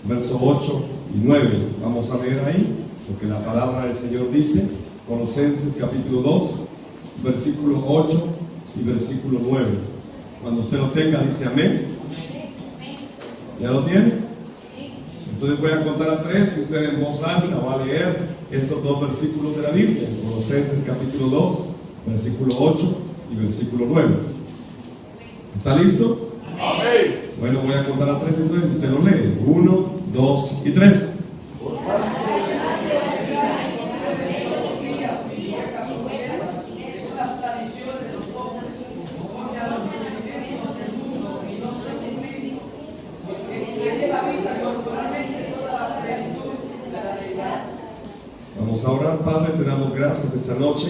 verso 8 y 9. Vamos a leer ahí, porque la palabra del Señor dice, Colosenses capítulo 2, versículo 8 y versículo 9. Cuando usted lo tenga, dice amén. ¿Ya lo tiene? Entonces voy a contar a 3 y usted en voz alta va a leer estos 2 versículos de la Biblia. Colosenses capítulo 2, versículo 8 y versículo 9. ¿Está listo? Amén. Bueno, voy a contar a 3 entonces usted lo lee. 1, 2 y 3. Vamos a orar. Padre, te damos gracias esta noche.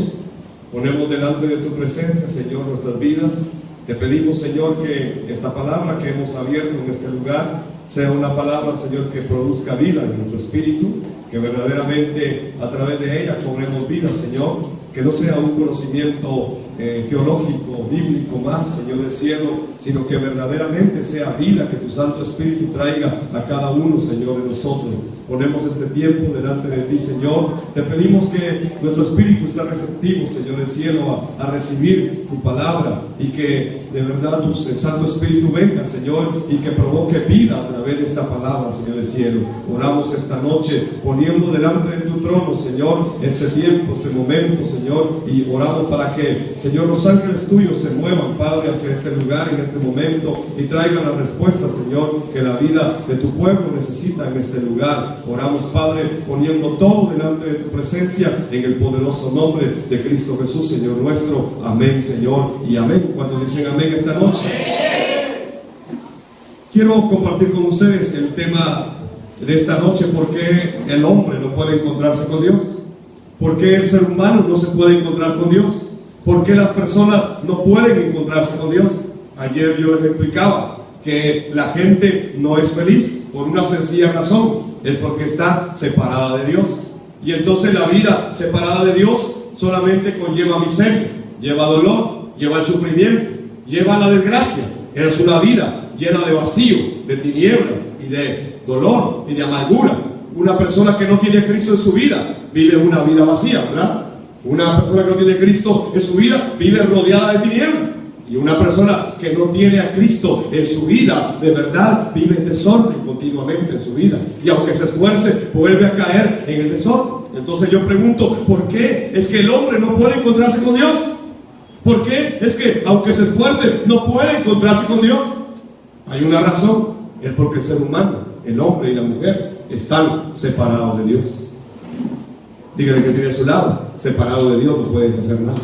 Ponemos delante de tu presencia, Señor, nuestras vidas. Te pedimos, Señor, que esta palabra que hemos abierto en este lugar sea una palabra, Señor, que produzca vida en nuestro espíritu, que verdaderamente a través de ella cobremos vida, Señor, que no sea un conocimiento teológico, bíblico más, Señor del cielo, sino que verdaderamente sea vida que tu Santo Espíritu traiga a cada uno, Señor, de nosotros. Ponemos este tiempo delante de ti, Señor. Te pedimos que nuestro espíritu esté receptivo, Señor del cielo, a recibir tu palabra, y que de verdad tu Santo Espíritu venga, Señor, y que provoque vida a través de esta palabra, Señor del cielo. Oramos esta noche poniendo delante de tu trono, Señor, este tiempo, este momento, Señor, y oramos para que, Señor, los ángeles tuyos se muevan, Padre, hacia este lugar en este momento y traigan la respuesta, Señor, que la vida de tu pueblo necesita en este lugar. Oramos, Padre, poniendo todo delante de tu presencia en el poderoso nombre de Cristo Jesús, Señor nuestro. Amén, Señor, y amén. Cuando dicen amén esta noche, quiero compartir con ustedes el tema de esta noche: ¿por qué el hombre no puede encontrarse con Dios? ¿Por qué el ser humano no se puede encontrar con Dios? ¿Por qué las personas no pueden encontrarse con Dios? Ayer yo les explicaba que la gente no es feliz por una sencilla razón: es porque está separada de Dios. Y entonces la vida separada de Dios solamente conlleva miseria, lleva dolor, lleva el sufrimiento, lleva la desgracia. Es una vida llena de vacío, de tinieblas y de dolor y de amargura. Una persona que no tiene a Cristo en su vida vive una vida vacía, ¿verdad? Una persona que no tiene a Cristo en su vida vive rodeada de tinieblas. Y una persona que no tiene a Cristo en su vida, de verdad, vive en desorden continuamente en su vida. Y aunque se esfuerce, vuelve a caer en el desorden. Entonces yo pregunto, ¿por qué es que el hombre no puede encontrarse con Dios? ¿Por qué es que, aunque se esfuerce, no puede encontrarse con Dios? Hay una razón: es porque el ser humano, el hombre y la mujer, están separados de Dios. Dígale que tiene a su lado: separado de Dios no puedes hacer nada.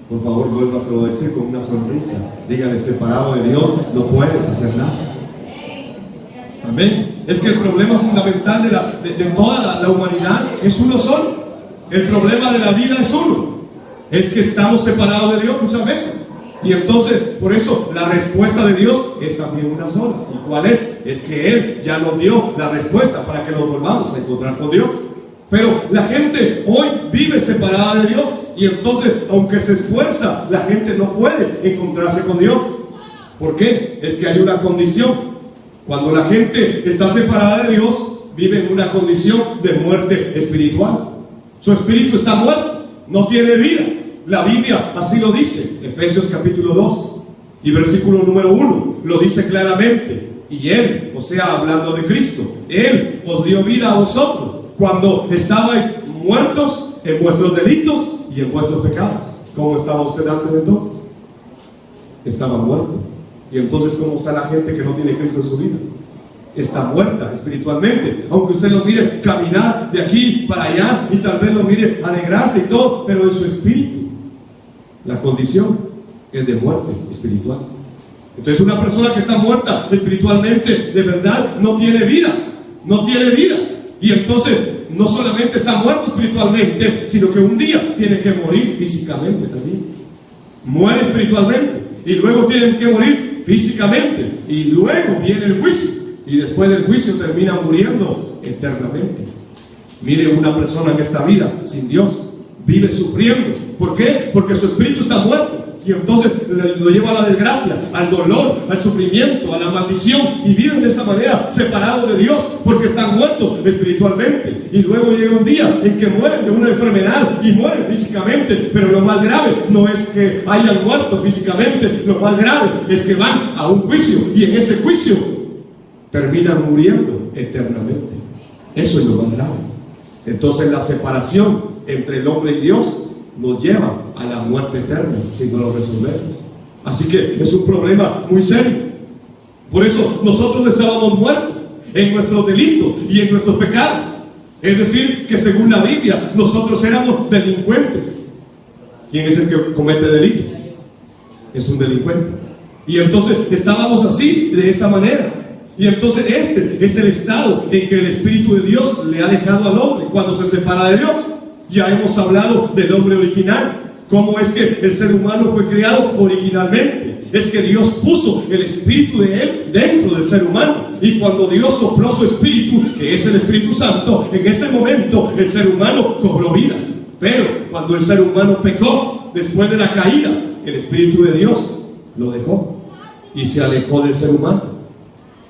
Por favor, vuélvaselo a decir con una sonrisa. Dígale: separado de Dios no puedes hacer nada. Amén. Es que el problema fundamental de toda la humanidad es uno solo. El problema de la vida es uno: es que estamos separados de Dios muchas veces. Y entonces, por eso, la respuesta de Dios es también una sola. ¿Y cuál es? Es que Él ya nos dio la respuesta para que nos volvamos a encontrar con Dios. Pero la gente hoy vive separada de Dios, y entonces, aunque se esfuerza, la gente no puede encontrarse con Dios. ¿Por qué? Es que hay una condición. Cuando la gente está separada de Dios, vive en una condición de muerte espiritual. Su espíritu está muerto, no tiene vida. La Biblia así lo dice, Efesios capítulo 2 y versículo número 1, lo dice claramente. Y Él, o sea, hablando de Cristo, Él os dio vida a vosotros cuando estabais muertos en vuestros delitos y en vuestros pecados. ¿Cómo estaba usted antes de entonces? Estaba muerto. Y entonces, ¿cómo está la gente que no tiene Cristo en su vida? Está muerta espiritualmente. Aunque usted lo mire caminar de aquí para allá y tal vez lo mire alegrarse y todo, pero en su espíritu la condición es de muerte espiritual. Entonces, una persona que está muerta espiritualmente, de verdad, no tiene vida. No tiene vida. Y entonces, no solamente está muerto espiritualmente, sino que un día tiene que morir físicamente también. Muere espiritualmente y luego tiene que morir físicamente, y luego viene el juicio, y después del juicio termina muriendo eternamente. Mire, una persona en esta vida sin Dios vive sufriendo. ¿Por qué? Porque su espíritu está muerto. y entonces lo lleva a la desgracia, al dolor, al sufrimiento, a la maldición, y viven de esa manera separados de Dios porque están muertos espiritualmente. Y luego llega un día en que mueren de una enfermedad y mueren físicamente, pero lo más grave no es que hayan muerto físicamente, lo más grave es que van a un juicio, y en ese juicio terminan muriendo eternamente. Eso es lo más grave. Entonces la separación entre el hombre y Dios nos lleva a la muerte eterna si no lo resolvemos. Así que es un problema muy serio. Por eso nosotros estábamos muertos en nuestros delitos y en nuestros pecados. Es decir, que según la Biblia nosotros éramos delincuentes. ¿Quién es el que comete delitos? Es un delincuente. Y entonces estábamos así, de esa manera. Y entonces este es el estado en que el Espíritu de Dios le ha dejado al hombre cuando se separa de Dios. Ya hemos hablado del hombre original, cómo es que el ser humano fue creado originalmente. Es que Dios puso el Espíritu de Él dentro del ser humano, y cuando Dios sopló su Espíritu, que es el Espíritu Santo, en ese momento el ser humano cobró vida. Pero cuando el ser humano pecó, después de la caída, el Espíritu de Dios lo dejó y se alejó del ser humano.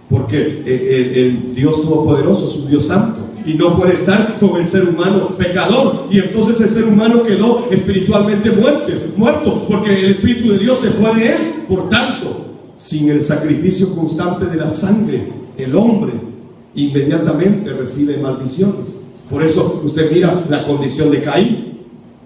Porque el Dios Todopoderoso es un Dios santo y no puede estar con el ser humano pecador. Y entonces el ser humano quedó espiritualmente muerto, porque el Espíritu de Dios se fue de él. Por tanto, sin el sacrificio constante de la sangre, el hombre inmediatamente recibe maldiciones. Por eso usted mira la condición de Caín.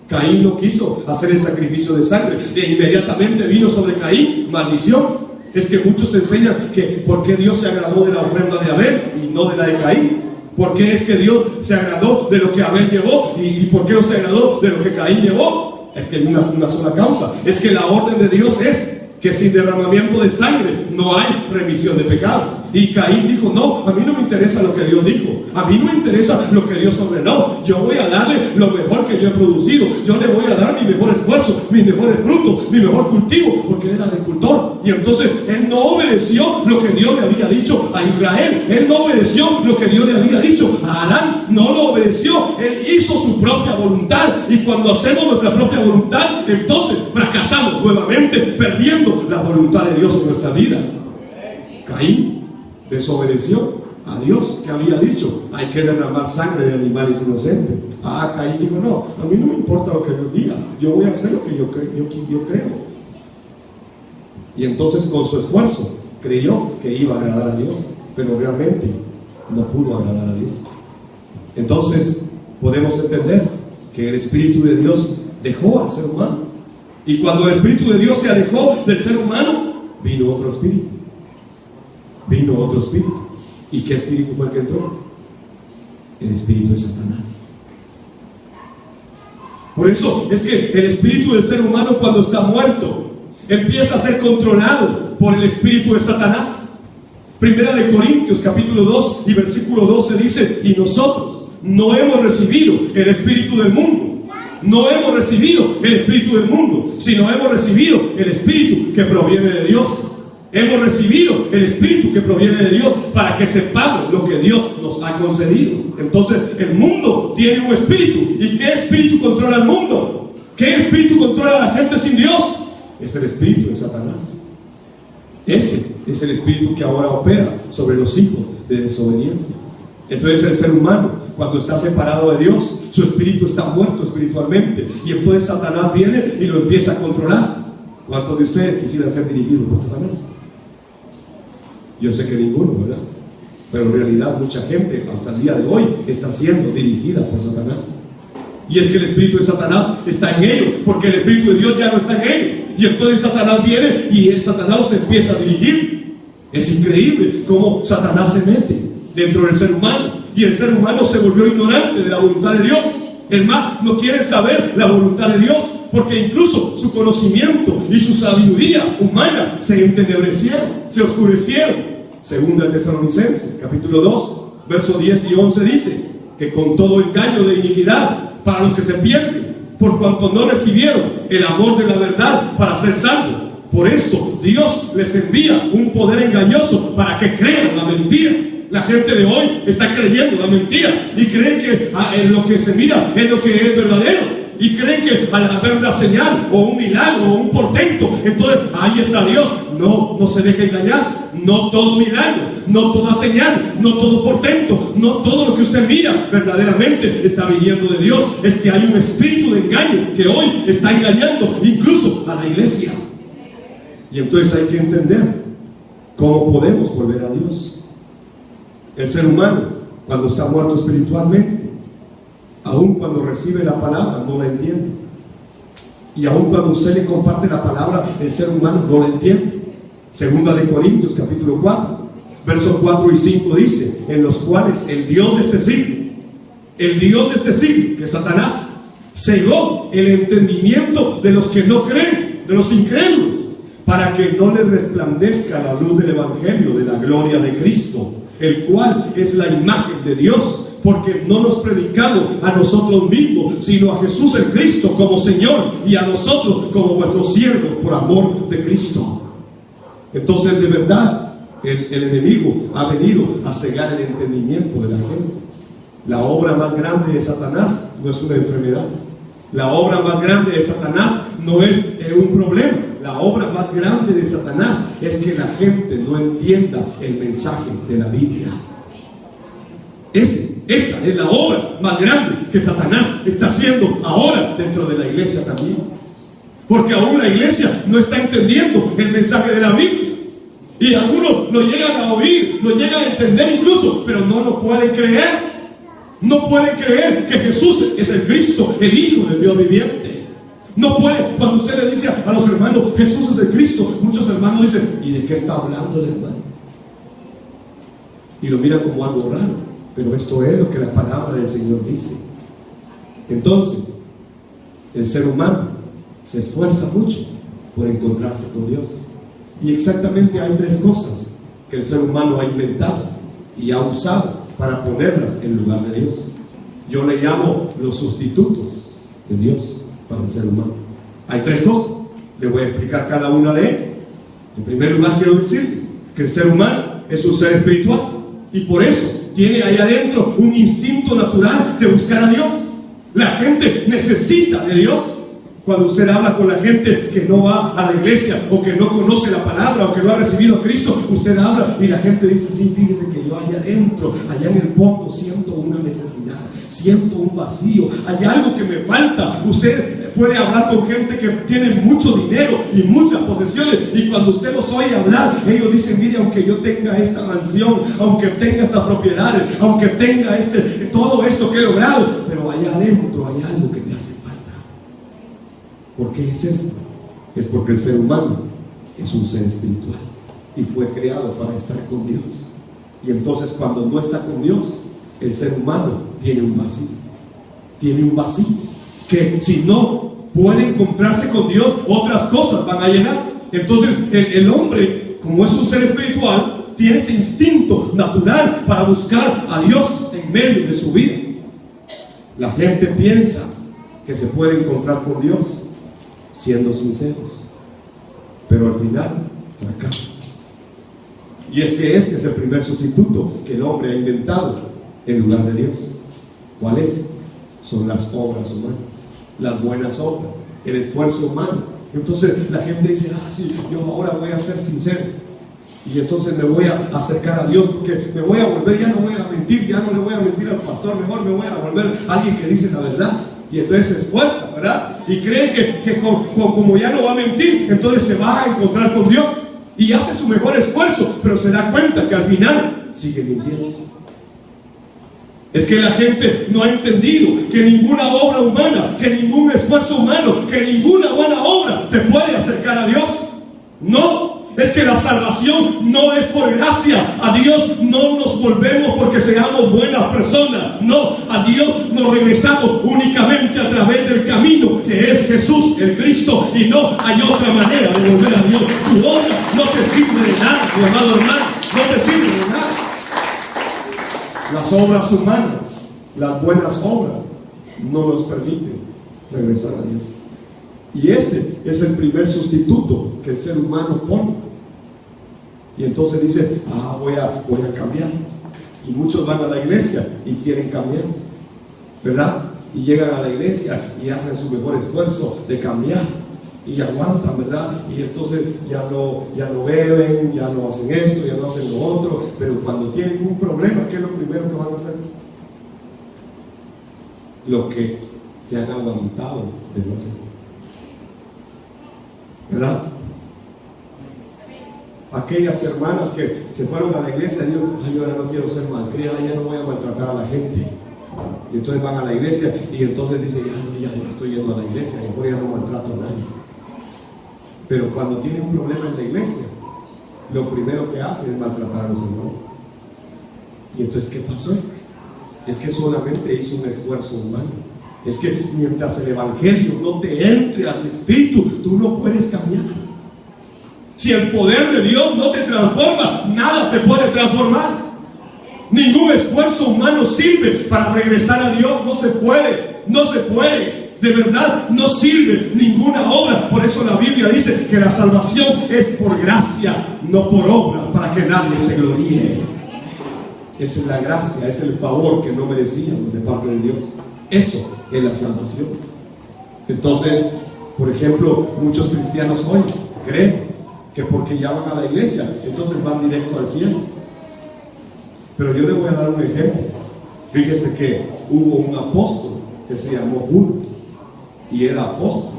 Caín no quiso hacer el sacrificio de sangre, e inmediatamente vino sobre Caín maldición. Es que muchos enseñan que por qué Dios se agradó de la ofrenda de Abel y no de la de Caín. ¿Por qué es que Dios se agradó de lo que Abel llevó y por qué no se agradó de lo que Caín llevó? Es que hay una sola causa. Es que la orden de Dios es que sin derramamiento de sangre no hay remisión de pecado. Y Caín dijo: no, a mí no me interesa lo que Dios dijo, a mí no me interesa lo que Dios ordenó. Yo voy a darle lo mejor que yo he producido, yo le voy a dar mi mejor esfuerzo, mis mejores frutos, mi mejor cultivo, porque él era agricultor. Y entonces él no obedeció lo que Dios le había dicho a Israel, él no obedeció lo que Dios le había dicho a Adán, no lo obedeció, él hizo su propia voluntad. Y cuando hacemos nuestra propia voluntad, entonces fracasamos nuevamente, perdiendo la voluntad de Dios en nuestra vida. Caín desobedeció a Dios, que había dicho: hay que derramar sangre de animales inocentes. Caín dijo: no, a mí no me importa lo que Dios diga, yo voy a hacer lo que yo creo. Y entonces con su esfuerzo creyó que iba a agradar a Dios, pero realmente no pudo agradar a Dios. Entonces podemos entender que el Espíritu de Dios dejó al ser humano, y cuando el Espíritu de Dios se alejó del ser humano, vino otro espíritu. Vino otro espíritu. ¿Y qué espíritu fue el que entró? El espíritu de Satanás. Por eso es que el espíritu del ser humano, cuando está muerto, empieza a ser controlado por el espíritu de Satanás. Primera de Corintios capítulo 2 y versículo 12 dice: y nosotros no hemos recibido el espíritu del mundo, no hemos recibido el espíritu del mundo, sino hemos recibido el espíritu que proviene de Dios. Hemos recibido el Espíritu que proviene de Dios para que sepamos lo que Dios nos ha concedido. Entonces el mundo tiene un espíritu. ¿Y qué espíritu controla el mundo? ¿Qué espíritu controla a la gente sin Dios? Es el espíritu de Satanás. Ese es el espíritu que ahora opera sobre los hijos de desobediencia. Entonces el ser humano, cuando está separado de Dios, su espíritu está muerto espiritualmente, y entonces Satanás viene y lo empieza a controlar. ¿Cuántos de ustedes quisieran ser dirigidos por Satanás? Yo sé que ninguno, ¿verdad? Pero en realidad mucha gente hasta el día de hoy está siendo dirigida por Satanás. Y es que el espíritu de Satanás está en ellos, porque el espíritu de Dios ya no está en ellos. Y entonces Satanás viene y el Satanás los empieza a dirigir. Es increíble cómo Satanás se mete dentro del ser humano, y el ser humano se volvió ignorante de la voluntad de Dios. Es más, no quieren saber la voluntad de Dios, porque incluso su conocimiento y su sabiduría humana se entenebrecieron, se oscurecieron. Segunda de Tesalonicenses capítulo 2 versos 10 y 11 dice que con todo engaño de iniquidad para los que se pierden, por cuanto no recibieron el amor de la verdad para ser salvos. Por esto Dios les envía un poder engañoso para que crean la mentira. La gente de hoy está creyendo la mentira y creen que en lo que se mira es lo que es verdadero. y creen que al haber una señal o un milagro o un portento, entonces ahí está Dios. No, no se deje engañar. No todo milagro, no toda señal, no todo portento, no todo lo que usted mira verdaderamente está viniendo de Dios. Es que hay un espíritu de engaño que hoy está engañando incluso a la iglesia. Y entonces hay que entender cómo podemos volver a Dios. El ser humano, cuando está muerto espiritualmente, aun cuando recibe la palabra, no la entiende. Y aun cuando usted le comparte la palabra, el ser humano no la entiende. Segunda de Corintios capítulo 4 versos 4 y 5 dice: en los cuales el Dios de este siglo, que es Satanás, cegó el entendimiento de los que no creen, de los incrédulos, para que no les resplandezca la luz del evangelio de la gloria de Cristo, el cual es la imagen de Dios. Porque no nos predicamos a nosotros mismos, sino a Jesús el Cristo como Señor, y a nosotros como vuestros siervos por amor de Cristo. Entonces, de verdad, el enemigo ha venido a cegar el entendimiento de la gente. La obra más grande de Satanás no es una enfermedad. La obra más grande de Satanás no es un problema. La obra más grande de Satanás es que la gente no entienda el mensaje de la Biblia. Esa es la obra más grande que Satanás está haciendo ahora dentro de la iglesia también. Porque aún la iglesia no está entendiendo el mensaje de la Biblia. Y algunos lo llegan a oír, lo llegan a entender incluso, pero no lo pueden creer. No pueden creer que Jesús es el Cristo, el Hijo del Dios viviente. No pueden. Cuando usted le dice a los hermanos, Jesús es el Cristo, muchos hermanos dicen: ¿y de qué está hablando el hermano? Y lo miran como algo raro, pero esto es lo que la palabra del Señor dice. Entonces, el ser humano se esfuerza mucho por encontrarse con Dios. Y exactamente hay tres cosas que el ser humano ha inventado y ha usado para ponerlas en lugar de Dios. Yo le llamo los sustitutos de Dios para el ser humano. Hay tres cosas. Le voy a explicar cada una de ellas. En primer lugar, quiero decir que el ser humano es un ser espiritual, y por eso tiene ahí adentro un instinto natural de buscar a Dios. La gente necesita de Dios. Cuando usted habla con la gente que no va a la iglesia, o que no conoce la palabra, o que no ha recibido a Cristo, usted habla y la gente dice: sí, fíjese que yo allá adentro, allá en el fondo, siento una necesidad, siento un vacío, hay algo que me falta. Usted puede hablar con gente que tiene mucho dinero y muchas posesiones, y cuando usted los oye hablar, ellos dicen: mire, aunque yo tenga esta mansión, aunque tenga estas propiedades, aunque tenga todo esto que he logrado, pero allá adentro hay algo que me hace falta. ¿Por qué es esto? Es porque el ser humano es un ser espiritual y fue creado para estar con Dios. Y entonces, cuando no está con Dios, el ser humano tiene un vacío. Tiene un vacío que, si no puede encontrarse con Dios, otras cosas van a llenar. Entonces, el hombre, como es un ser espiritual, tiene ese instinto natural para buscar a Dios en medio de su vida. La gente piensa que se puede encontrar con Dios siendo sinceros, pero al final fracasa. Y es que este es el primer sustituto que el hombre ha inventado en lugar de Dios. ¿Cuál es? Son las obras humanas, las buenas obras, el esfuerzo humano. Entonces la gente dice: sí, yo ahora voy a ser sincero, y entonces me voy a acercar a Dios, porque me voy a volver, ya no voy a mentir, ya no le voy a mentir al pastor, mejor me voy a volver alguien que dice la verdad. Y entonces se esfuerza, ¿verdad? Y cree que como ya no va a mentir, entonces se va a encontrar con Dios, y hace su mejor esfuerzo, pero se da cuenta que al final sigue mintiendo. Es que la gente no ha entendido que ninguna obra humana, que ningún esfuerzo humano, que ninguna buena obra te puede acercar a Dios. No. Es que la salvación no es por gracia. A Dios no nos volvemos porque seamos buenas personas. No, a Dios nos regresamos únicamente a través del camino que es Jesús, el Cristo, y no hay otra manera de volver a Dios. Tu obra no te sirve de nada, mi amado hermano, no te sirve de nada. Las obras humanas, las buenas obras, no nos permiten regresar a Dios. Y ese es el primer sustituto que el ser humano pone. Y entonces dice: voy a cambiar. Y muchos van a la iglesia y quieren cambiar, ¿verdad? y llegan a la iglesia y hacen su mejor esfuerzo de cambiar y aguantan, ¿verdad? Y entonces ya no beben, ya no hacen esto, ya no hacen lo otro, pero cuando tienen un problema, ¿qué es lo primero que van a hacer? Lo que se han aguantado de no hacer, ¿verdad? Aquellas hermanas que se fueron a la iglesia y dijeron: ay, yo ya no quiero ser malcriada, ya no voy a maltratar a la gente. Y entonces van a la iglesia y entonces dicen: ya no estoy yendo a la iglesia, mejor ya no maltrato a nadie. Pero cuando tienen un problema en la iglesia, lo primero que hacen es maltratar a los hermanos. Y entonces, ¿qué pasó? Es que solamente hizo un esfuerzo humano. Es que mientras el evangelio no te entre al espíritu, tú no puedes cambiar. Si el poder de Dios no te transforma, nada te puede transformar. Ningún esfuerzo humano sirve para regresar a Dios. No se puede, no se puede. De verdad, no sirve ninguna obra. Por eso la Biblia dice que la salvación es por gracia, no por obras, para que nadie se gloríe. Esa es la gracia, es el favor que no merecíamos de parte de Dios. Eso es la salvación. Entonces, por ejemplo, muchos cristianos hoy creen que porque ya van a la iglesia, entonces van directo al cielo. Pero yo le voy a dar un ejemplo. Fíjese que hubo un apóstol que se llamó Judas, y era apóstol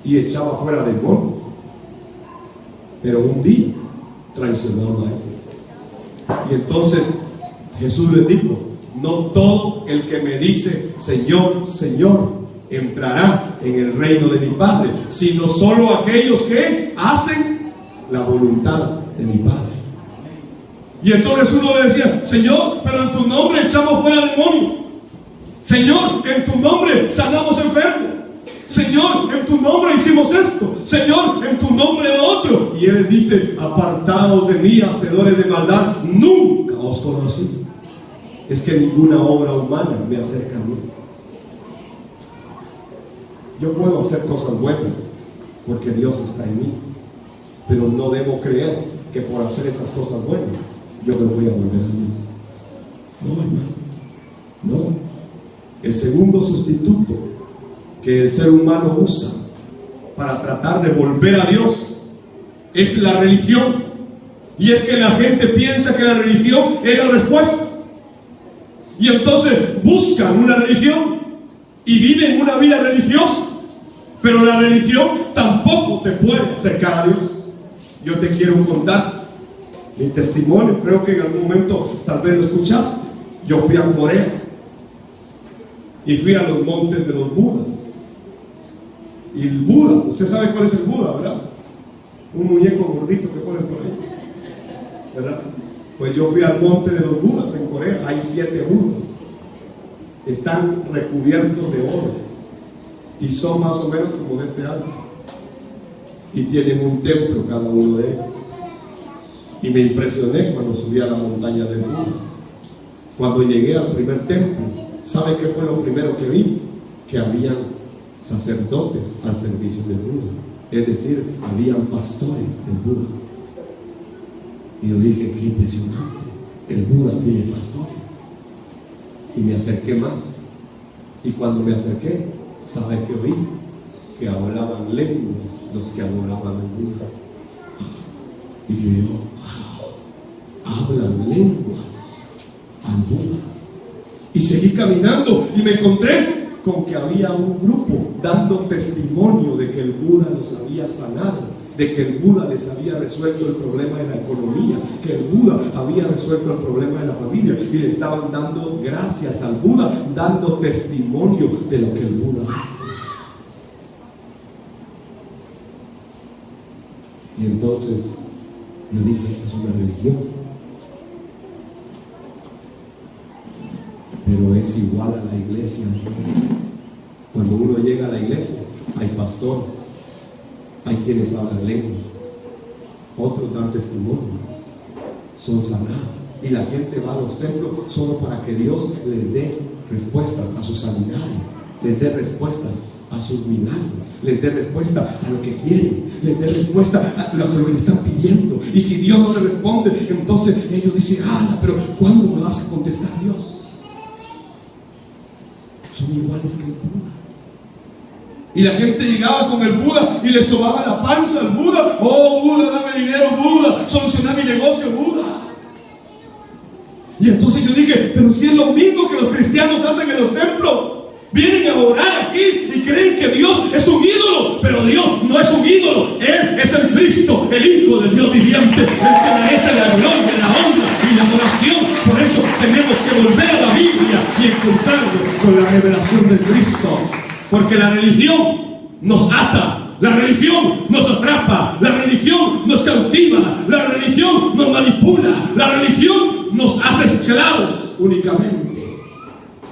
y echaba fuera demonios, pero un día traicionó al maestro. Y entonces Jesús le dijo: no todo el que me dice Señor, Señor, entrará en el reino de mi Padre, sino solo aquellos que hacen la voluntad de mi Padre. Y entonces uno le decía: Señor, pero en tu nombre echamos fuera demonios. Señor, en tu nombre sanamos enfermos. Señor, en tu nombre hicimos esto. Señor, en tu nombre otro. Y él dice: apartados de mí, hacedores de maldad, nunca os conocí. Es que ninguna obra humana me acerca a mí. Yo puedo hacer cosas buenas porque Dios está en mí, pero no debo creer que por hacer esas cosas buenas yo me voy a volver a Dios. No, hermano, no. El segundo sustituto que el ser humano usa para tratar de volver a Dios es la religión. Y es que la gente piensa que la religión es la respuesta. Y entonces buscan una religión y viven una vida religiosa. Pero la religión tampoco te puede acercar a Dios. Yo te quiero contar mi testimonio. Creo que en algún momento tal vez lo escuchaste. Yo fui a Corea y fui a los montes de los Budas. Y el Buda, usted sabe cuál es el Buda, ¿verdad? Un muñeco gordito que ponen por ahí, ¿verdad? Pues yo fui al monte de los Budas en Corea. Hay 7 Budas. Están recubiertos de oro y son más o menos como de este alto, y tienen un templo cada uno de ellos. Y me impresioné cuando subí a la montaña del Buda. Cuando llegué al primer templo, ¿sabe qué fue lo primero que vi? Que habían sacerdotes al servicio del Buda. Es decir, habían pastores del Buda. Y yo dije: qué impresionante, el Buda tiene pastores. Y me acerqué más. Y cuando me acerqué, ¿sabe qué oí? Que hablaban lenguas los que adoraban al Buda. Dije yo: hablan lenguas al Buda. Y seguí caminando y me encontré con que había un grupo dando testimonio de que el Buda los había sanado, de que el Buda les había resuelto el problema de la economía, que el Buda había resuelto el problema de la familia, y le estaban dando gracias al Buda, dando testimonio de lo que el Buda hace. Y entonces yo dije: esta es una religión. Pero es igual a la iglesia. Cuando uno llega a la iglesia, hay pastores, hay quienes hablan lenguas, otros dan testimonio, son sanados, y la gente va a los templos solo para que Dios les dé respuestas a sus sanidades, les dé respuesta a sus milagros, les dé respuesta a lo que quieren, les dé respuesta a lo que le están pidiendo. Y si Dios no le responde, entonces ellos dicen: pero ¿cuándo me vas a contestar, Dios? son iguales que el Buda. Y la gente llegaba con el Buda y le sobaba la panza al Buda. Oh Buda, dame dinero, Buda, soluciona mi negocio, Buda. Y entonces yo dije, pero si es lo mismo que los cristianos hacen en los templos. Vienen a orar aquí y creen que Dios es un ídolo, pero Dios no es un ídolo. Él es el Cristo, el Hijo del Dios viviente, el que merece la gloria, la honra y la adoración. Por eso tenemos que volver a la Biblia y encontrarnos con la revelación de Cristo. Porque la religión nos ata, la religión nos atrapa, la religión nos cautiva, la religión nos manipula, la religión nos hace esclavos únicamente.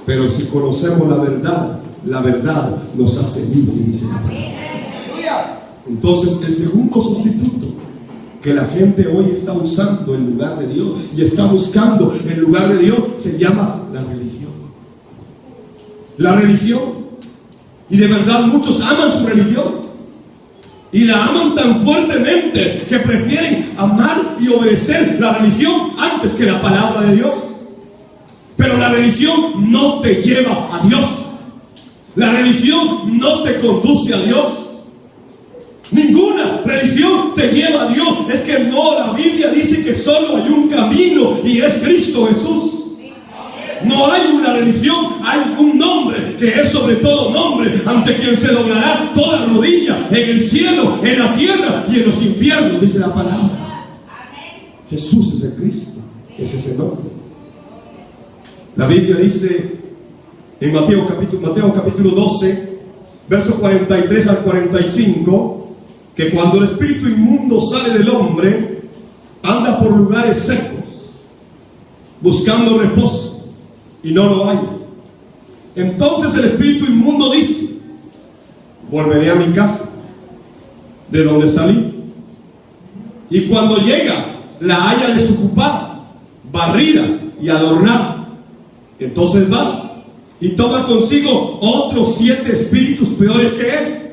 Pero si conocemos la verdad nos hace libres, dice la palabra. Entonces el segundo sustituto que la gente hoy está usando en lugar de Dios y está buscando en lugar de Dios se llama la religión. La religión. Y de verdad muchos aman su religión. Y la aman tan fuertemente que prefieren amar y obedecer la religión antes que la palabra de Dios. Pero la religión no te lleva a Dios. La religión no te conduce a Dios. Ninguna religión te lleva a Dios. Es que no, la Biblia dice que solo hay un camino y es Cristo Jesús. No hay una religión, hay un nombre que es sobre todo nombre, ante quien se doblará toda rodilla en el cielo, en la tierra y en los infiernos, dice la palabra. Jesús es el Cristo, es ese nombre. La Biblia dice en Mateo capítulo 12, versos 43 al 45, que cuando el espíritu inmundo sale del hombre, anda por lugares secos, buscando reposo, y no lo halla. Entonces el espíritu inmundo dice: volveré a mi casa, de donde salí. Y cuando llega, la halla desocupada, barrida y adornada. Entonces va y toma consigo otros 7 espíritus peores que él,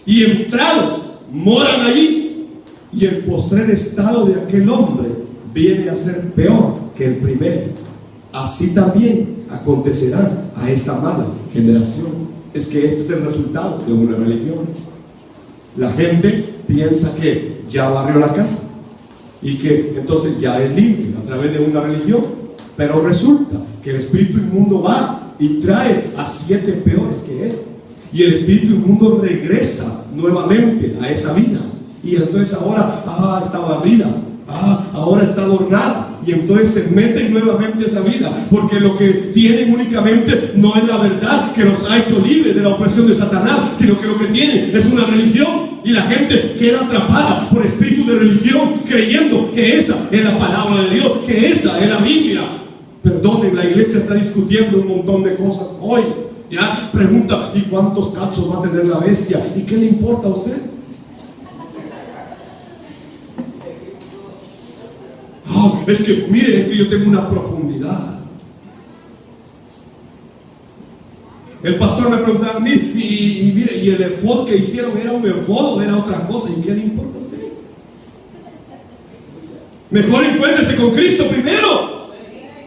y entrados moran allí. Y el postrer estado de aquel hombre viene a ser peor que el primero. Así también acontecerá a esta mala generación. Es que este es el resultado de una religión. La gente piensa que ya barrió la casa y que entonces ya es libre a través de una religión. Pero resulta que el espíritu inmundo va y trae a 7 peores que él. Y el espíritu inmundo regresa nuevamente a esa vida. Y entonces ahora, está barrida. Ahora está adornada. Y entonces se meten nuevamente a esa vida. Porque lo que tienen únicamente no es la verdad que los ha hecho libres de la opresión de Satanás, sino que lo que tienen es una religión. Y la gente queda atrapada por espíritu de religión, creyendo que esa es la palabra de Dios, que esa es la Biblia. Perdonen, la iglesia está discutiendo un montón de cosas hoy. Ya pregunta: ¿y cuántos cachos va a tener la bestia? ¿Y qué le importa a usted? Es que mire, es que yo tengo una profundidad. El pastor me preguntaba a mí, y mire, y el efod que hicieron, ¿era un efod o era otra cosa? ¿Y qué le importa a usted? Mejor encuéntrese con Cristo primero,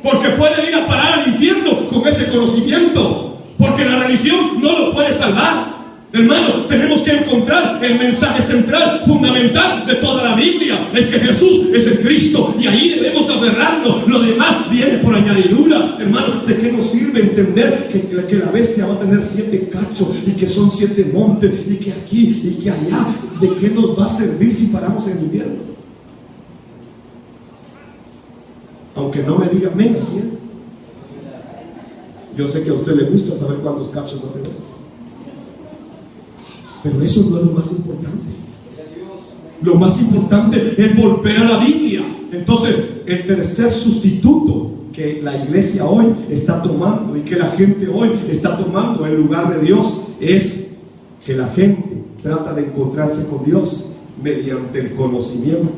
porque puede ir a parar al infierno con ese conocimiento, porque la religión no lo puede salvar. Hermano, tenemos que encontrar el mensaje central, fundamental de toda la Biblia. Es que Jesús es el Cristo, y ahí debemos aferrarnos. Lo demás viene por añadidura. Hermano, ¿de qué nos sirve entender que la bestia va a tener 7 cachos y que son 7 montes y que aquí y que allá? ¿De qué nos va a servir si paramos en el infierno? Aunque no me diga amén, así es. Yo sé que a usted le gusta saber cuántos cachos va a tener, pero eso no es lo más importante. Lo más importante es volver a la Biblia. Entonces, el tercer sustituto que la iglesia hoy está tomando y que la gente hoy está tomando en lugar de Dios es que la gente trata de encontrarse con Dios mediante el conocimiento,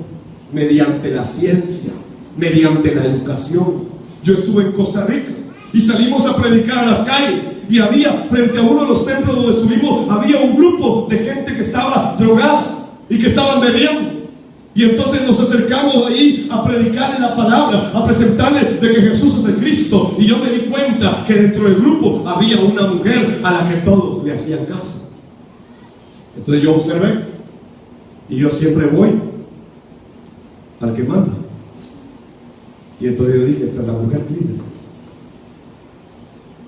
mediante la ciencia, mediante la educación. Yo estuve en Costa Rica y salimos a predicar a las calles. Y había, frente a uno de los templos donde estuvimos, había un grupo de gente que estaba drogada y que estaban bebiendo. Y entonces nos acercamos ahí a predicarle la palabra, a presentarle de que Jesús es el Cristo. Y yo me di cuenta que dentro del grupo había una mujer a la que todos le hacían caso. Entonces yo observé, y yo siempre voy al que manda. Y entonces yo dije, esta es la mujer líder.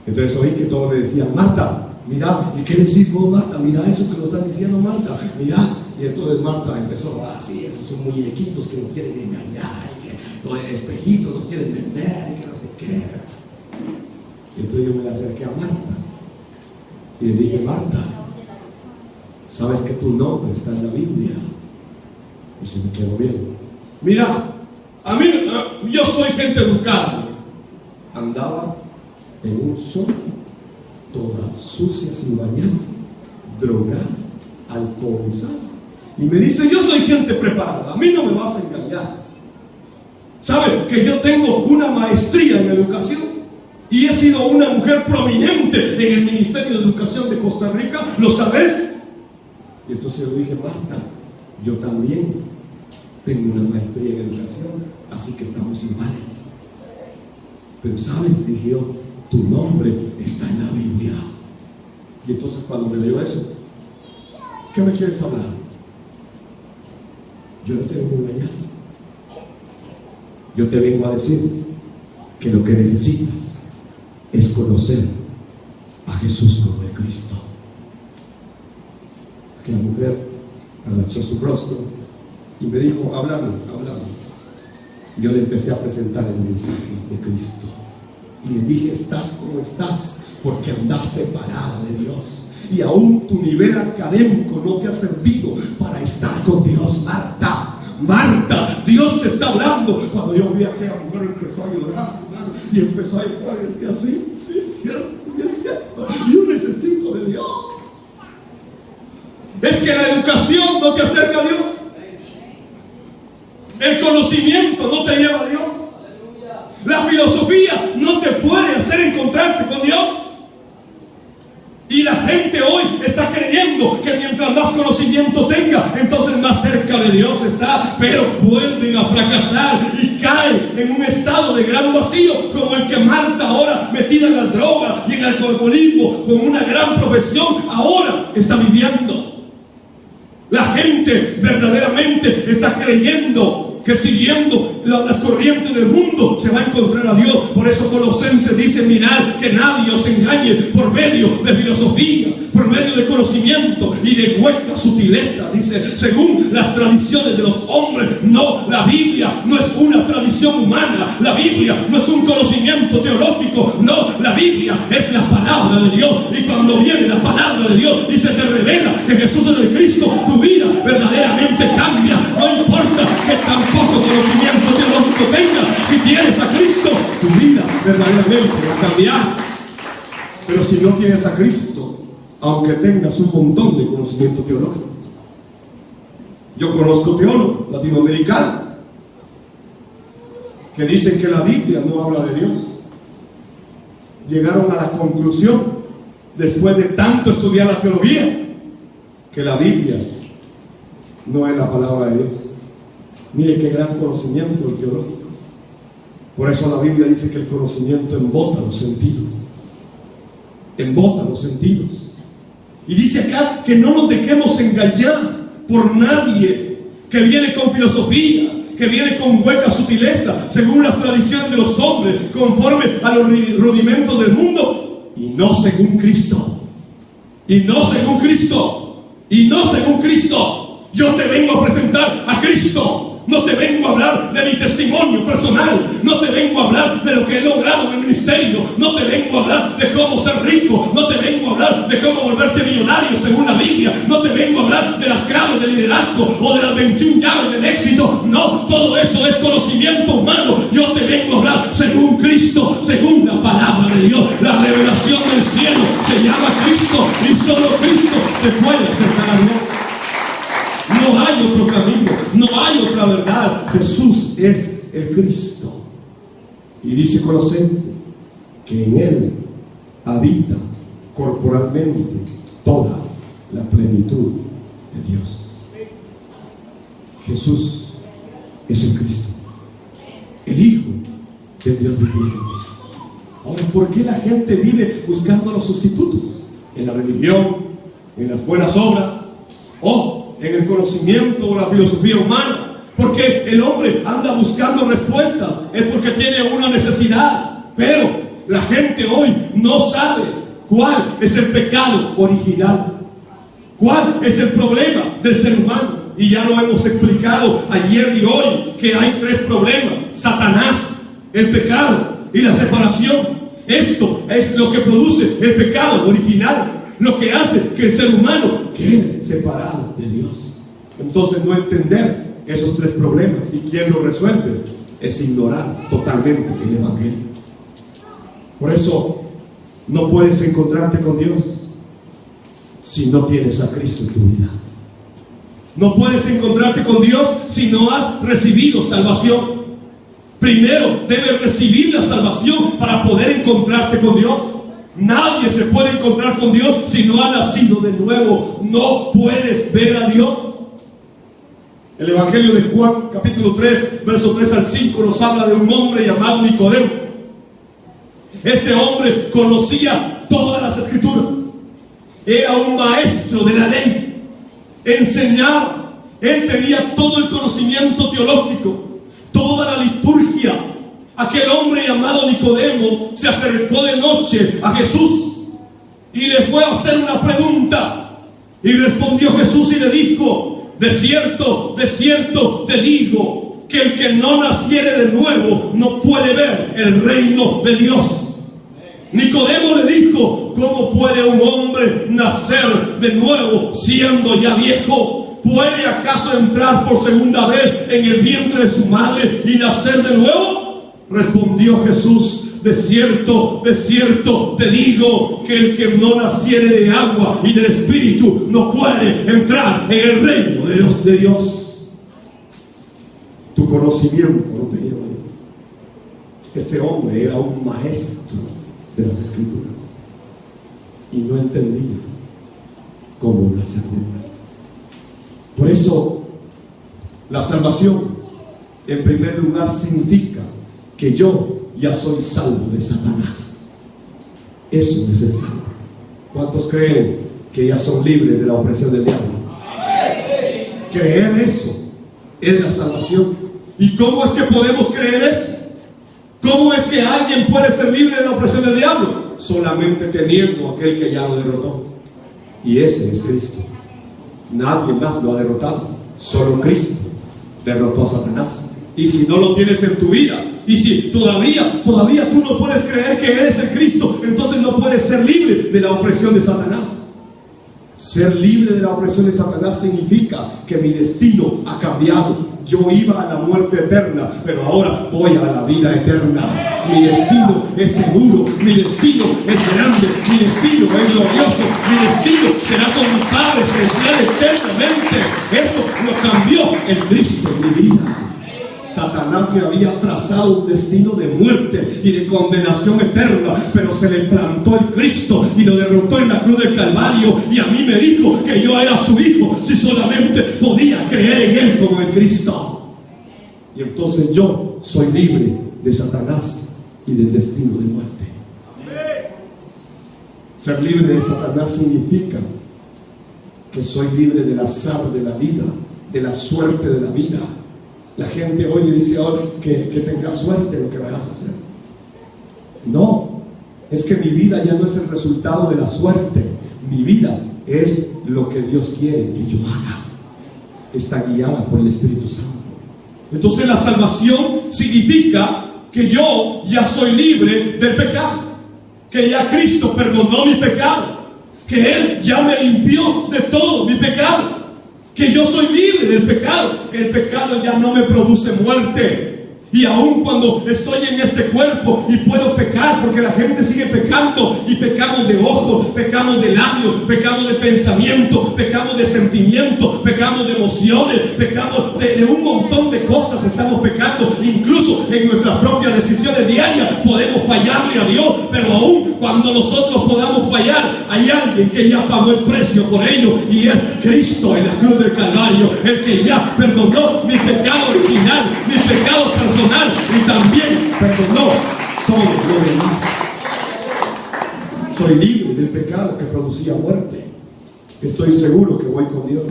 Entonces oí que todos le decían, Marta, mira, ¿y qué decís vos, Marta? Mira eso que nos están diciendo, Marta, mira. Y entonces Marta empezó, sí, esos son muñequitos que nos quieren engañar, y que los espejitos nos quieren vender, y que no sé qué. Y entonces yo me la acerqué a Marta y le dije, Marta, ¿sabes que tu nombre está en la Biblia? Y se me quedó bien. Mira, yo soy gente educada. Andaba en un show, toda sucia, sin bañarse, drogada, alcoholizada. Y me dice, yo soy gente preparada, a mí no me vas a engañar. ¿Sabes que yo tengo una maestría en educación? Y he sido una mujer prominente en el Ministerio de Educación de Costa Rica, ¿lo sabes? Y entonces yo dije, Marta, yo también tengo una maestría en educación, así que estamos iguales. Pero ¿saben? Dije yo, tu nombre está en la Biblia. Y entonces cuando me leyó eso, ¿qué me quieres hablar? Yo no te vengo a engañar. Yo te vengo a decir que lo que necesitas es conocer a Jesús como el Cristo. Aquella mujer agachó su rostro y me dijo, háblame. Y yo le empecé a presentar el mensaje de Cristo. Y le dije, estás como estás porque andás separado de Dios. Y aún tu nivel académico no te ha servido para estar con Dios. Marta, Dios te está hablando. Cuando yo vi a aquella mujer, empezó a llorar, y empezó a llorar y decía, sí, es cierto, yo necesito de Dios. Es que la educación no te acerca a Dios. El conocimiento no te lleva a Dios. La filosofía no te puede hacer encontrarte con Dios. Y la gente hoy está creyendo que mientras más conocimiento tenga, entonces más cerca de Dios está. Pero vuelven a fracasar y caen en un estado de gran vacío, como el que Marta, ahora metida en la droga y en el alcoholismo, con una gran profesión, ahora está viviendo. La gente verdaderamente está creyendo que siguiendo las corrientes del mundo se va a encontrar a Dios. Por eso Colosenses dice, mirad que nadie os engañe por medio de filosofía, por medio de conocimiento y de hueca sutileza. Dice, según las tradiciones de los hombres. No, la Biblia no es una tradición humana. La Biblia no es un conocimiento teológico. No, la Biblia es la palabra de Dios. Y cuando viene la palabra de Dios y se te revela que Jesús es el Cristo, tu vida verdaderamente cambia. No importa que tampoco conocimiento teológico tenga, si tienes a Cristo, tu vida verdaderamente va a cambiar. Pero si no tienes a Cristo, aunque tengas un montón de conocimiento teológico, yo conozco teólogos latinoamericanos que dicen que la Biblia no habla de Dios. Llegaron a la conclusión, después de tanto estudiar la teología, que la Biblia no es la palabra de Dios. Mire qué gran conocimiento el teológico. Por eso la Biblia dice que el conocimiento embota los sentidos. Embota los sentidos. Y dice acá que no nos dejemos engañar por nadie que viene con filosofía, que viene con hueca sutileza, según las tradiciones de los hombres, conforme a los rudimentos del mundo, y no según Cristo. Y no según Cristo. Y no según Cristo. Yo te vengo a presentar a Cristo. No te vengo a hablar de mi testimonio personal. No te vengo a hablar de lo que he logrado en el ministerio. No te vengo a hablar de cómo ser rico. No te vengo a hablar de cómo volverte millonario según la Biblia. No te vengo a hablar de las claves del liderazgo o de las 21 llaves del éxito. No, todo eso es conocimiento humano. Yo te vengo a hablar según Cristo, según la palabra de Dios. La revelación del cielo se llama Cristo y solo Cristo te puede acercar a Dios. No hay otro camino, no hay otra verdad. Jesús es el Cristo. Y dice Colosenses que en Él habita corporalmente toda la plenitud de Dios. Jesús es el Cristo, el Hijo del Dios viviente. Ahora, ¿por qué la gente vive buscando los sustitutos? En la religión, en las buenas obras, o en el conocimiento o la filosofía humana. Porque el hombre anda buscando respuestas, es porque tiene una necesidad. Pero la gente hoy no sabe cuál es el pecado original, cuál es el problema del ser humano. Y ya lo hemos explicado ayer y hoy, que hay tres problemas: Satanás, el pecado y la separación. Esto es lo que produce el pecado original, lo que hace que el ser humano quede separado de Dios. Entonces, no entender esos tres problemas y quién lo resuelve es ignorar totalmente el Evangelio. Por eso no puedes encontrarte con Dios si no tienes a Cristo en tu vida. No puedes encontrarte con Dios si no has recibido salvación. Primero debes recibir la salvación para poder encontrarte con Dios. Nadie se puede encontrar con Dios si no ha nacido de nuevo. No puedes ver a Dios. El Evangelio de Juan, capítulo 3, verso 3 al 5, nos habla de un hombre llamado Nicodemo. Este hombre conocía todas las Escrituras. Era un maestro de la ley. Enseñaba. Él tenía todo el conocimiento teológico, toda la liturgia. Aquel hombre llamado Nicodemo se acercó de noche a Jesús y le fue a hacer una pregunta. Y respondió Jesús y le dijo: de cierto te digo, que el que no naciere de nuevo no puede ver el reino de Dios. Nicodemo le dijo: ¿cómo puede un hombre nacer de nuevo siendo ya viejo? ¿Puede acaso entrar por segunda vez en el vientre de su madre y nacer de nuevo? Respondió Jesús: de cierto te digo, que el que no naciere de agua y del Espíritu no puede entrar en el reino de Dios. Tu conocimiento no te lleva a Dios. Este hombre era un maestro de las Escrituras y no entendía cómo nacer de nuevo. Por eso, la salvación, en primer lugar, significa que yo ya soy salvo de Satanás. Eso es el salvo. ¿Cuántos creen que ya son libres de la opresión del diablo? Creer eso es la salvación. ¿Y cómo es que podemos creer eso? ¿Cómo es que alguien puede ser libre de la opresión del diablo? Solamente teniendo aquel que ya lo derrotó. Y ese es Cristo. Nadie más lo ha derrotado. Solo Cristo derrotó a Satanás. Y si no lo tienes en tu vida, y si todavía tú no puedes creer que eres el Cristo, entonces no puedes ser libre de la opresión de Satanás. Ser libre de la opresión de Satanás significa que mi destino ha cambiado. Yo iba a la muerte eterna, pero ahora voy a la vida eterna. Mi destino es seguro, mi destino es grande, mi destino es glorioso, mi destino será con mi Padre celestial eternamente. Eso lo cambió el Cristo en mi vida. Satanás me había trazado un destino de muerte y de condenación eterna, pero se le plantó el Cristo y lo derrotó en la cruz del Calvario, y a mí me dijo que yo era su hijo si solamente podía creer en él como el Cristo. Y entonces yo soy libre de Satanás y del destino de muerte. Ser libre de Satanás significa que soy libre del azar de la vida, de la suerte de la vida. La gente hoy le dice que tengas suerte en lo que vayas a hacer. No, es que mi vida ya no es el resultado de la suerte. Mi vida es lo que Dios quiere que yo haga. Está guiada por el Espíritu Santo. Entonces la salvación significa que yo ya soy libre del pecado, que ya Cristo perdonó mi pecado, que Él ya me limpió de todo mi pecado, que yo soy libre del pecado. El pecado ya no me produce muerte. Y aun cuando estoy en este cuerpo y puedo pecar, porque la gente sigue pecando, y pecamos de ojos, pecamos de labios, pecamos de pensamiento, pecamos de sentimiento, pecamos de emociones, pecamos de un montón de cosas. Estamos pecando, incluso en nuestras propias decisiones diarias podemos fallarle a Dios. Pero aun cuando nosotros podamos fallar, hay alguien que ya pagó el precio por ello, y es Cristo en la cruz del Calvario, el que ya perdonó mi pecado original, mis pecados personales, y también perdonó todo lo demás. Soy libre del pecado que producía muerte. Estoy seguro que voy con Dios.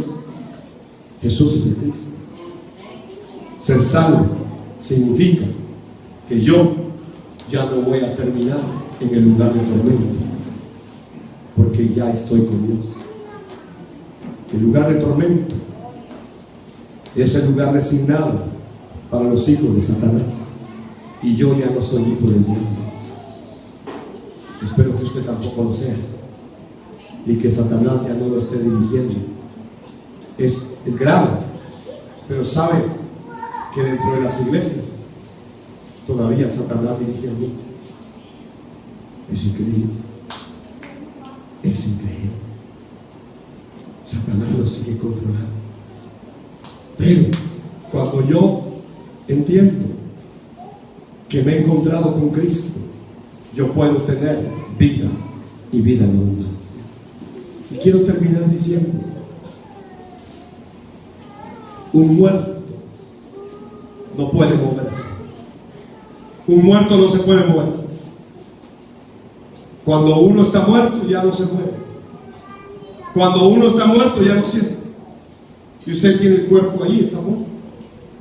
Jesús es el Cristo. Ser salvo significa que yo ya no voy a terminar en el lugar de tormento, porque ya estoy con Dios. El lugar de tormento es el lugar designado para los hijos de Satanás, y yo ya no soy hijo del diablo. Espero que usted tampoco lo sea, y que Satanás ya no lo esté dirigiendo. Es grave, pero sabe que dentro de las iglesias todavía Satanás dirige al mundo. Es increíble, es increíble. Satanás lo sigue controlando. Pero cuando yo entiendo que me he encontrado con Cristo, yo puedo tener vida, y vida en abundancia. Y quiero terminar diciendo: un muerto no puede moverse. Un muerto no se puede mover. Cuando uno está muerto, ya no se mueve. Cuando uno está muerto, ya no siente. Y usted tiene el cuerpo ahí, está muerto.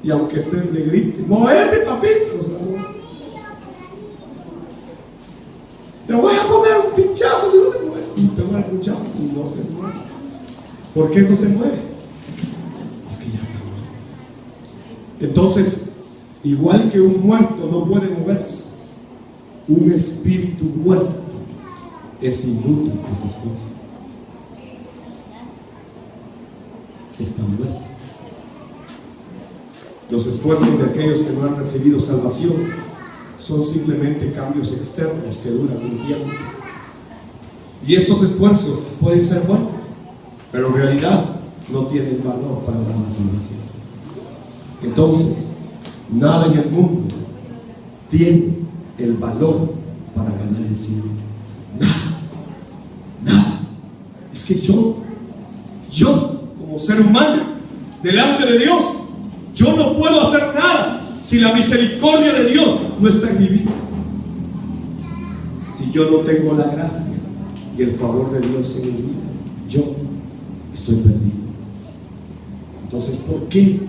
Y aunque usted le grite: movete, papito, no se va a mover. Te voy a poner un pinchazo si no te mueves. Y te voy a dar un pinchazo y no se mueve. ¿Por qué no se mueve? Es que ya está muerto. Entonces, igual que un muerto no puede moverse, un espíritu muerto es inútil que se esfuerce. Está muerto. Los esfuerzos de aquellos que no han recibido salvación son simplemente cambios externos que duran un tiempo. Y estos esfuerzos pueden ser buenos, pero en realidad no tienen valor para dar la salvación. Entonces, nada en el mundo tiene el valor para ganar el cielo. Nada, nada. Es que yo como ser humano, delante de Dios, yo no puedo hacer nada si la misericordia de Dios no está en mi vida. Si yo no tengo la gracia y el favor de Dios en mi vida, yo estoy perdido. Entonces, ¿por qué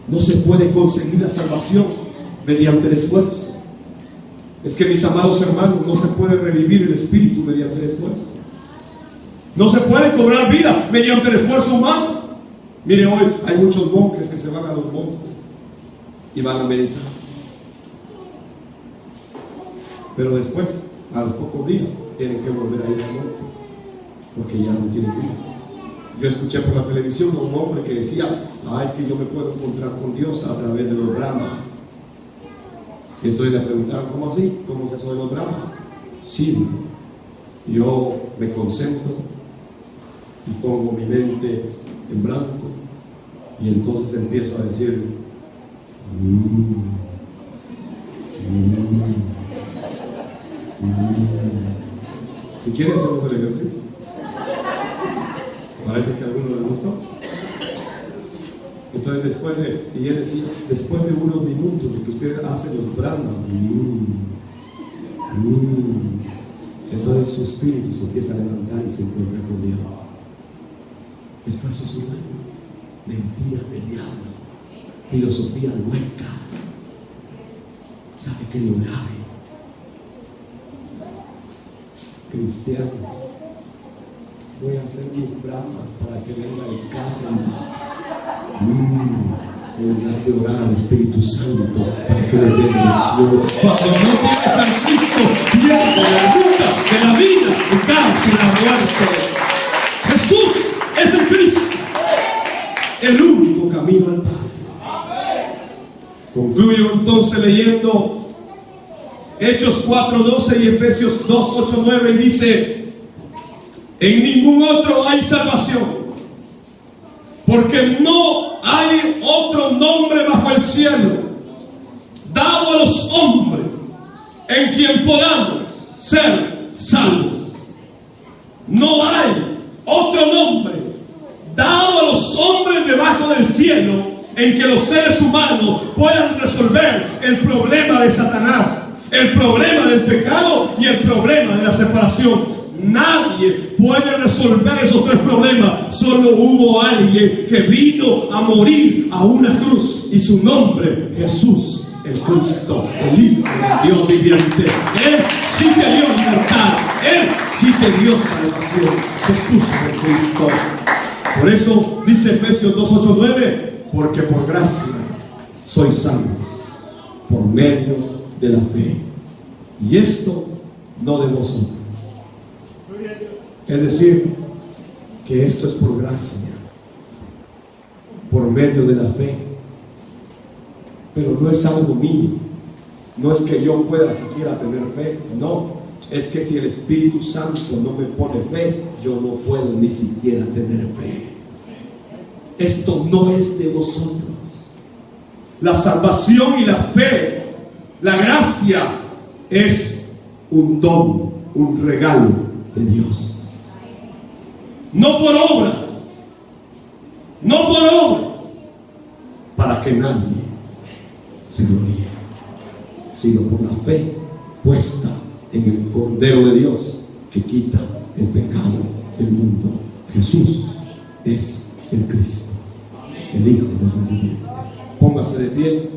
no se puede conseguir la salvación mediante el esfuerzo? Es que, mis amados hermanos, no se puede revivir el espíritu mediante el esfuerzo. No se puede cobrar vida mediante el esfuerzo humano. Mire, hoy hay muchos monjes que se van a los montes y van a meditar, pero después, al poco día, tienen que volver a ir al monte porque ya no tienen vida. Yo escuché por la televisión a un hombre que decía: es que yo me puedo encontrar con Dios a través de los brahmas. Y entonces le preguntaron: ¿cómo así? ¿Cómo se son los brahmas? Sí, yo me concentro y pongo mi mente en blanco, y entonces empiezo a decir: Si quieren, hacemos el ejercicio. Parece que a algunos les gustó. Entonces, y él decía: después de unos minutos de que usted hace los brahmas, entonces su espíritu se empieza a levantar y se encuentra con Dios. Esfuerzos humanos, mentiras del diablo, filosofías huecas. ¿Sabe qué es lo grave? Cristianos, voy a hacer mis brahmas para que venga el karma. En lugar de orar al Espíritu Santo para que le dé dirección. Cuando no tienes al Cristo, pierde la ruta de la vida, el caos y la muerte. Jesús es el Cristo, el único camino al Padre. Concluyo entonces. entonces leyendo Hechos 4:12 y Efesios 2:8-9, y dice: en ningún otro hay salvación, porque no hay otro nombre bajo el cielo dado a los hombres en quien podamos ser salvos. No hay otro nombre dado a los hombres debajo del cielo en que los seres humanos puedan resolver el problema de Satanás, el problema del pecado y el problema de la separación. Nadie puede resolver esos tres problemas. Solo hubo alguien que vino a morir a una cruz, y su nombre, Jesús el Cristo, el Hijo de Dios viviente. Él sí te dio libertad, Él sí te dio salvación. Jesús el Cristo. Por eso dice Efesios 2:8-9: porque por gracia sois salvos por medio de la fe, y esto no de vosotros. Es decir, que esto es por gracia, por medio de la fe. Pero no es algo mío. No es que yo pueda siquiera tener fe. No, es que si el Espíritu Santo no me pone fe, yo no puedo ni siquiera tener fe. Esto no es de vosotros. La salvación y la fe, la gracia, es un don, un regalo de Dios. No por obras, no por obras, para que nadie se gloríe, sino por la fe puesta en el Cordero de Dios que quita el pecado del mundo. Jesús es el Cristo, el Hijo del Dios viviente. Póngase de pie.